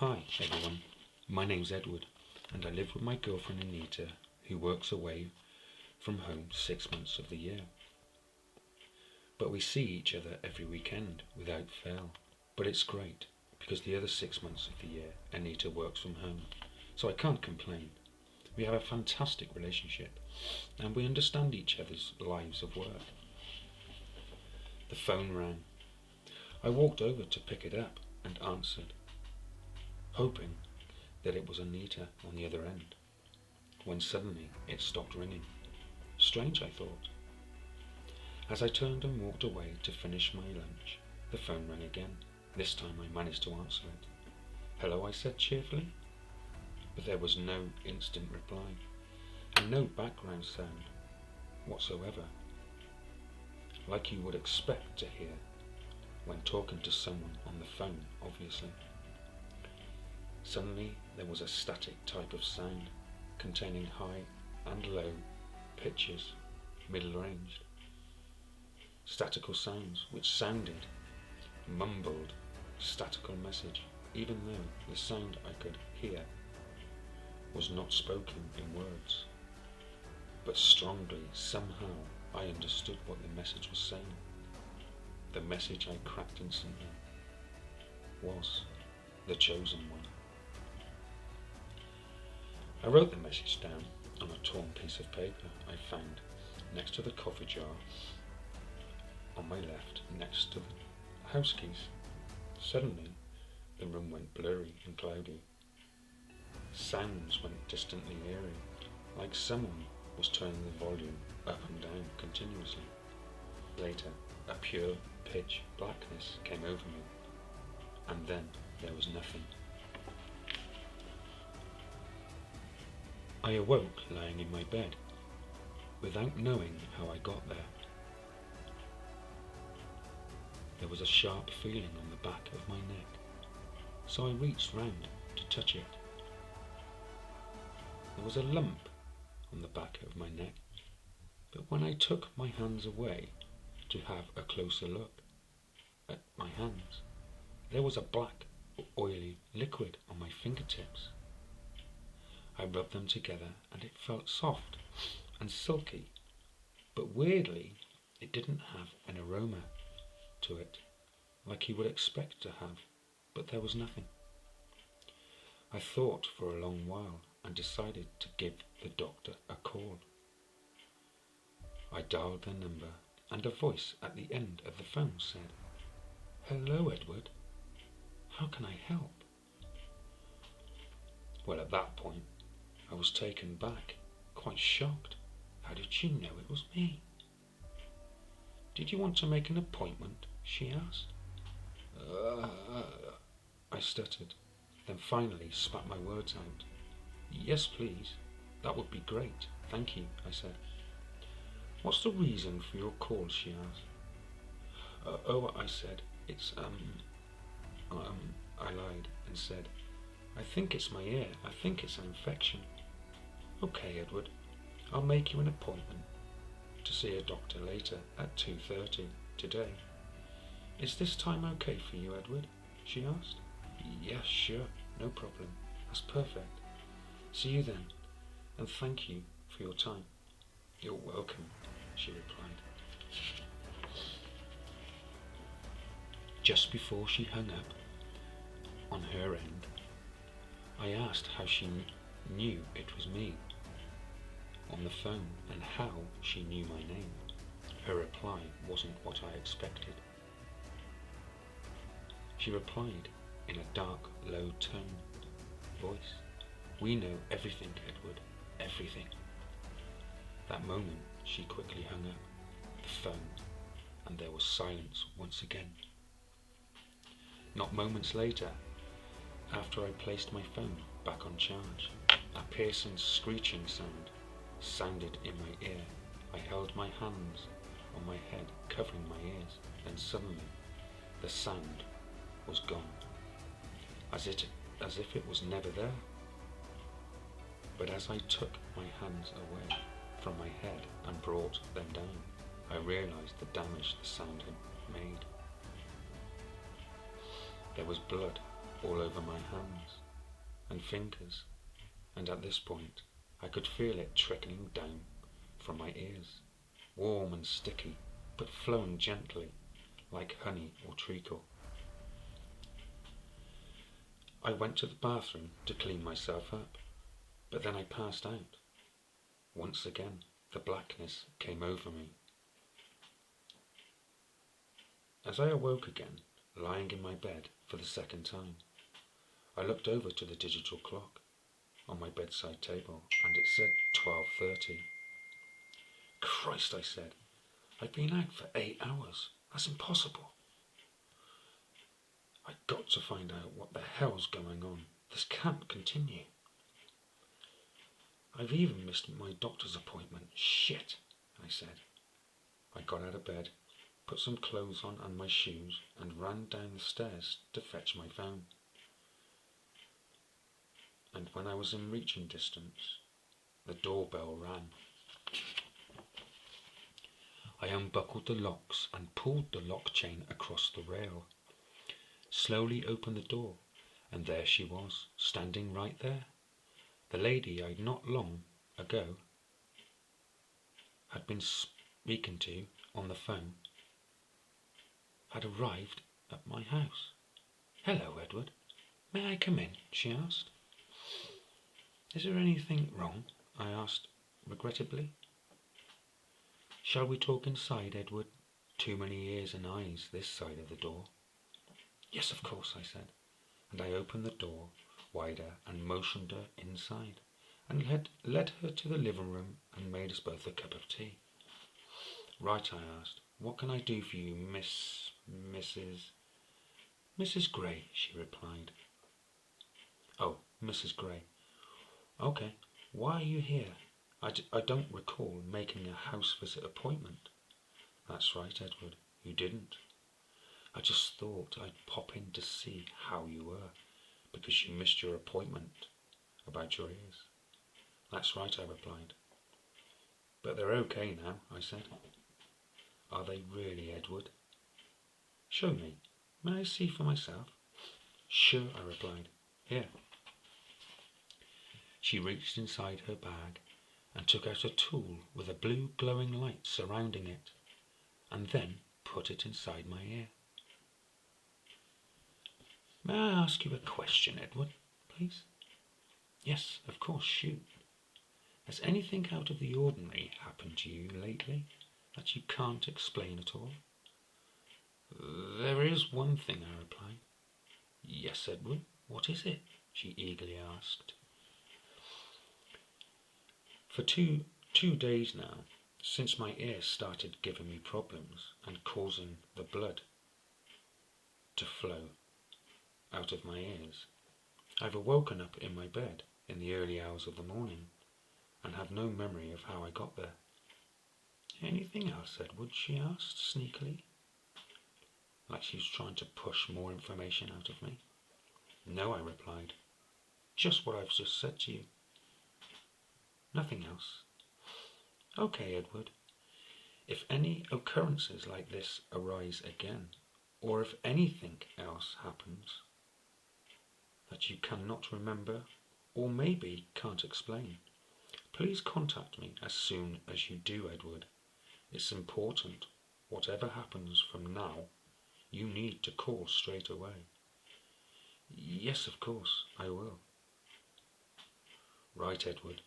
Hi everyone, my name's Edward and I live with my girlfriend Anita, who works away from home 6 months of the year. But we see each other every weekend without fail. But it's great because the other 6 months of the year Anita works from home, so I can't complain. We have a fantastic relationship and we understand each other's lives of work. The phone rang. I walked over to pick it up and answered, hoping that it was Anita on the other end, when suddenly it stopped ringing. Strange, I thought. As I turned and walked away to finish my lunch, the phone rang again. This time I managed to answer it. Hello, I said cheerfully, but there was no instant reply, and no background sound whatsoever, like you would expect to hear when talking to someone on the phone, obviously. Suddenly there was a static type of sound containing high and low pitches, middle-ranged. Statical sounds which sounded mumbled, statical message, even though the sound I could hear was not spoken in words. But strongly, somehow, I understood what the message was saying. The message I cracked instantly was the chosen one. I wrote the message down on a torn piece of paper I found next to the coffee jar on my left, next to the house keys. Suddenly, the room went blurry and cloudy. Sounds went distantly eerie, like someone was turning the volume up and down continuously. Later, a pure pitch blackness came over me, and then there was nothing. I awoke lying in my bed, without knowing how I got there. There was a sharp feeling on the back of my neck, so I reached round to touch it. There was a lump on the back of my neck, but when I took my hands away to have a closer look at my hands, there was a black, oily liquid on my fingertips. I rubbed them together and it felt soft and silky, but weirdly it didn't have an aroma to it like you would expect to have, but there was nothing. I thought for a long while and decided to give the doctor a call. I dialed the number and a voice at the end of the phone said, "Hello, Edward. How can I help?" Well, at that point, I was taken back, quite shocked. How did she know it was me? "Did you want to make an appointment?" she asked. I stuttered, then finally spat my words out. "Yes, please. That would be great. Thank you," I said. "What's the reason for your call?" she asked. I said, "It's, I lied and said, "I think it's my ear. I think it's an infection." "Okay, Edward. I'll make you an appointment to see a doctor later at 2:30 today. Is this time okay for you, Edward?" she asked. "Yes, sure. No problem. That's perfect. See you then, and thank you for your time." "You're welcome," she replied. Just before she hung up, on her end, I asked how she knew it was me on the phone and how she knew my name. Her reply wasn't what I expected. She replied in a dark, low tone voice, "We know everything, Edward, everything." That moment she quickly hung up the phone and there was silence once again. Not moments later, after I placed my phone back on charge, A piercing screeching sound sounded in my ear. I held my hands on my head, covering my ears. Then suddenly, the sound was gone, as if it was never there. But as I took my hands away from my head and brought them down, I realized the damage the sound had made. There was blood all over my hands and fingers, and at this point I could feel it trickling down from my ears, warm and sticky, but flowing gently like honey or treacle. I went to the bathroom to clean myself up, but then I passed out. Once again, the blackness came over me. As I awoke again, lying in my bed for the second time, I looked over to the digital clock on my bedside table, and it said 12:30. Christ, I said, I've been out for 8 hours. That's impossible. I've got to find out what the hell's going on. This can't continue. I've even missed my doctor's appointment. Shit, I said. I got out of bed, put some clothes on and my shoes, and ran down the stairs to fetch my phone. And when I was in reaching distance, the doorbell rang. I unbuckled the locks and pulled the lock chain across the rail, slowly opened the door, and there she was, standing right there. The lady I'd not long ago had been speaking to on the phone had arrived at my house. Hello, Edward. May I come in? She asked. Is there anything wrong? I asked regrettably. Shall we talk inside, Edward? Too many ears and eyes this side of the door. Yes, of course, I said, and I opened the door wider and motioned her inside, and led her to the living room and made us both a cup of tea. Right, I asked, what can I do for you, Mrs. Gray, she replied. Oh, Mrs. Gray. Okay, why are you here? I don't recall making a house visit appointment. That's right, Edward, you didn't. I just thought I'd pop in to see how you were, because you missed your appointment about your ears. That's right, I replied. But they're okay now, I said. Are they really, Edward? Show me. May I see for myself? Sure, I replied. Here. She reached inside her bag and took out a tool with a blue glowing light surrounding it, and then put it inside my ear. May I ask you a question, Edward, please? Yes, of course, shoot. Has anything out of the ordinary happened to you lately that you can't explain at all? There is one thing, I replied. Yes, Edward, what is it? She eagerly asked. For two days now, since my ear started giving me problems and causing the blood to flow out of my ears, I've awoken up in my bed in the early hours of the morning and have no memory of how I got there. Anything else, Edward? She asked sneakily, like she was trying to push more information out of me. No, I replied. Just what I've just said to you. Nothing else. Okay, Edward. If any occurrences like this arise again, or if anything else happens that you cannot remember or maybe can't explain, please contact me as soon as you do, Edward. It's important. Whatever happens from now, you need to call straight away. Yes, of course, I will. Right, Edward.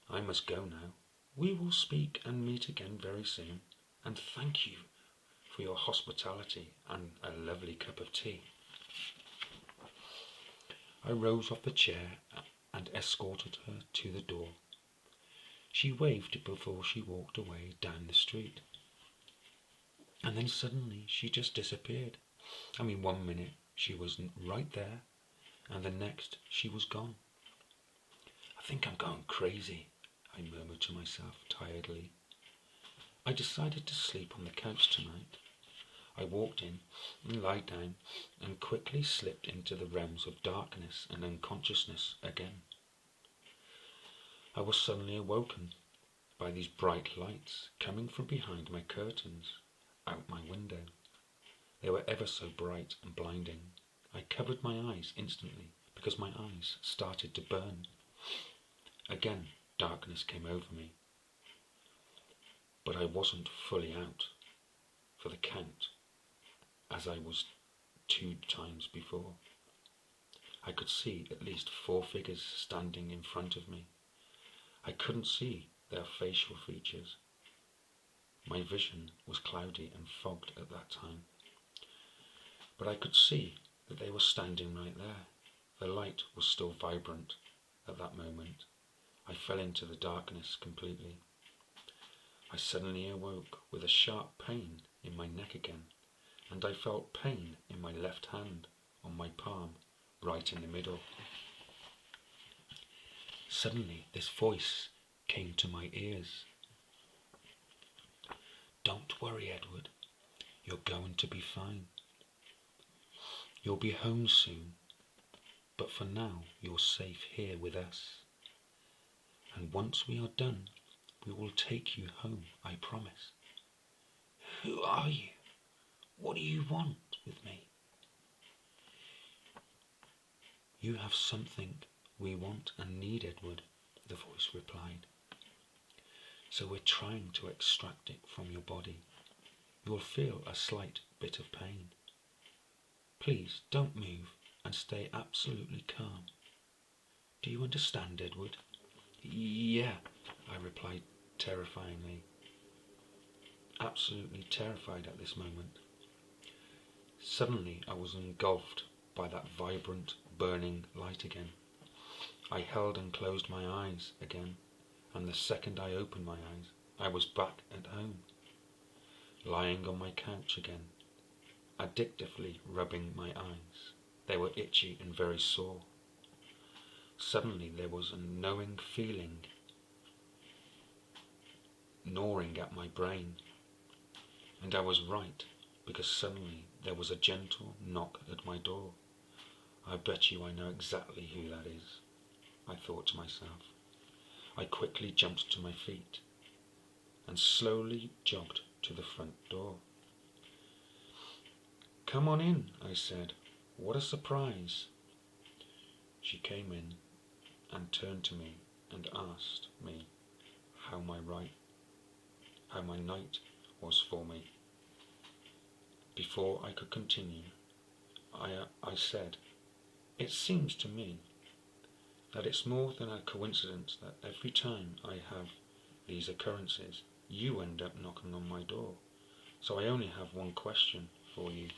I must go now. We will speak and meet again very soon, and thank you for your hospitality and a lovely cup of tea. I rose off the chair and escorted her to the door. She waved before she walked away down the street. And then suddenly she just disappeared. 1 minute she was right there, and the next she was gone. think I'm going crazy, I murmured to myself tiredly. I decided to sleep on the couch tonight. I walked in and lied down and quickly slipped into the realms of darkness and unconsciousness again. I was suddenly awoken by these bright lights coming from behind my curtains, out my window. They were ever so bright and blinding. I covered my eyes instantly because my eyes started to burn. Again, darkness came over me. But I wasn't fully out for the count, as I was 2 times before. I could see at least 4 figures standing in front of me. I couldn't see their facial features. My vision was cloudy and fogged at that time. But I could see that they were standing right there. The light was still vibrant at that moment. I fell into the darkness completely. I suddenly awoke with a sharp pain in my neck again, and I felt pain in my left hand, on my palm, right in the middle. Suddenly this voice came to my ears. "Don't worry, Edward. You're going to be fine. You'll be home soon, but for now you're safe here with us. And once we are done, we will take you home, I promise." "Who are you? What do you want with me?" "You have something we want and need, Edward," the voice replied. "So we're trying to extract it from your body. You'll feel a slight bit of pain. Please don't move and stay absolutely calm. Do you understand, Edward?" "Yeah," I replied terrifyingly, absolutely terrified at this moment. Suddenly I was engulfed by that vibrant, burning light again. I held and closed my eyes again, and the second I opened my eyes, I was back at home, lying on my couch again, addictively rubbing my eyes. They were itchy and very sore. Suddenly there was a knowing feeling gnawing at my brain, and I was right, because suddenly there was a gentle knock at my door. "I bet you I know exactly who that is," I thought to myself. I quickly jumped to my feet and slowly jogged to the front door. "Come on in," I said. "What a surprise." She came in and turned to me and asked me how my night was for me. Before I could continue, I said, "It seems to me that it's more than a coincidence that every time I have these occurrences, you end up knocking on my door. So I only have one question for you.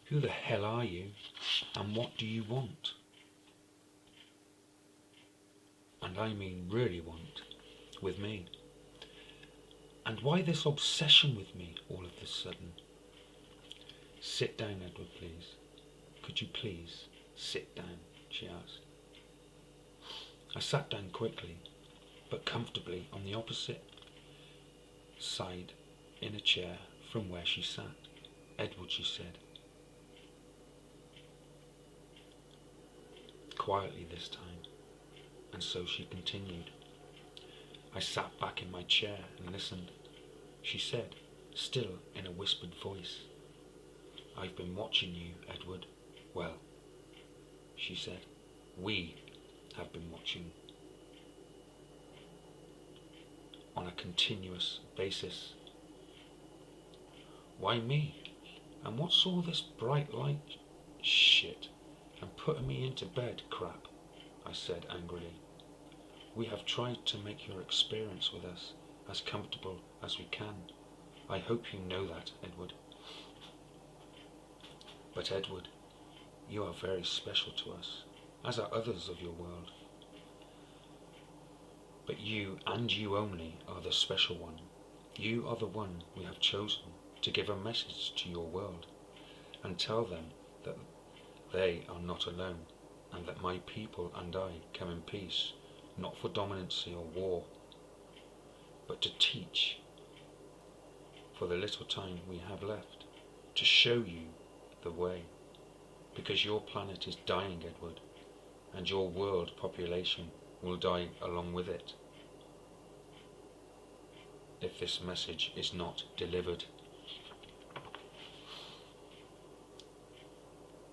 Who the hell are you, and what do you want? And I mean really want, with me. And why this obsession with me all of a sudden?" "Sit down, Edward, please. Could you please sit down?" she asked. I sat down quickly, but comfortably on the opposite side in a chair from where she sat. "Edward," she said, quietly this time, and so she continued. I sat back in my chair and listened. She said, still in a whispered voice, "I've been watching you, Edward. Well," she said, "we have been watching on a continuous basis." "Why me? And what's all this bright light shit and putting me into bed crap?" I said angrily. "We have tried to make your experience with us as comfortable as we can. I hope you know that, Edward." "But Edward, you are very special to us, as are others of your world. But you, and you only, are the special one. You are the one we have chosen to give a message to your world and tell them that they are not alone. and that my people and I come in peace, not for dominancy or war, but to teach, for the little time we have left, to show you the way, because your planet is dying, Edward, and your world population will die along with it if this message is not delivered.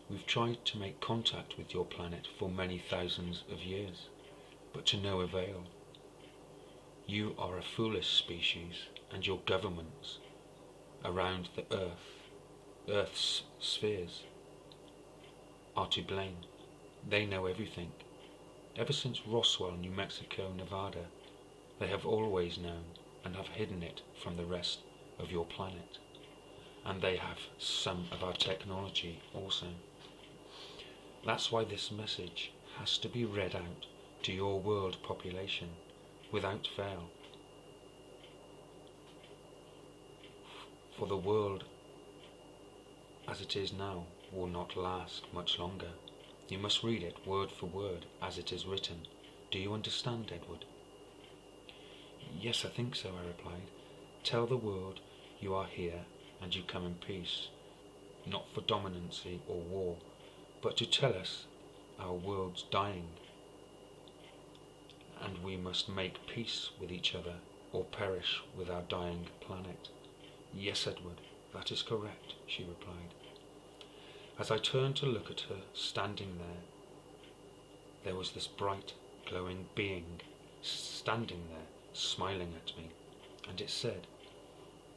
We've tried to make contact with your planet for many thousands of years, but to no avail. You are a foolish species, and your governments around the Earth's spheres, are to blame. They know everything. Ever since Roswell, New Mexico, Nevada, they have always known and have hidden it from the rest of your planet. And they have some of our technology also. That's why this message has to be read out to your world population without fail. For the world as it is now will not last much longer. You must read it word for word as it is written. Do you understand, Edward? Yes, I think so, I replied. Tell the world you are here and you come in peace, not for dominancy or war, but to tell us our world's dying, and we must make peace with each other or perish with our dying planet. Yes, Edward, that is correct, she replied. As I turned to look at her standing there was this bright, glowing being standing there, smiling at me, and it said,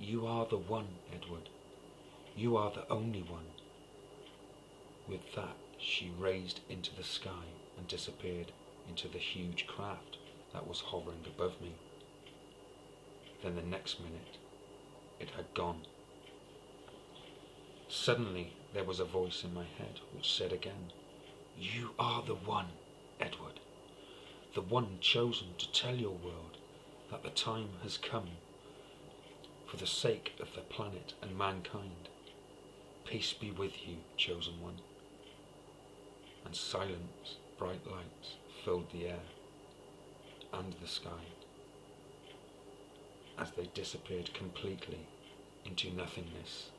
"You are the one, Edward. You are the only one." With that, she raised into the sky and disappeared into the huge craft that was hovering above me. Then the next minute, it had gone. Suddenly, there was a voice in my head which said again, "You are the one, Edward, the one chosen to tell your world that the time has come for the sake of the planet and mankind. Peace be with you, chosen one." And silence, bright lights filled the air and the sky as they disappeared completely into nothingness.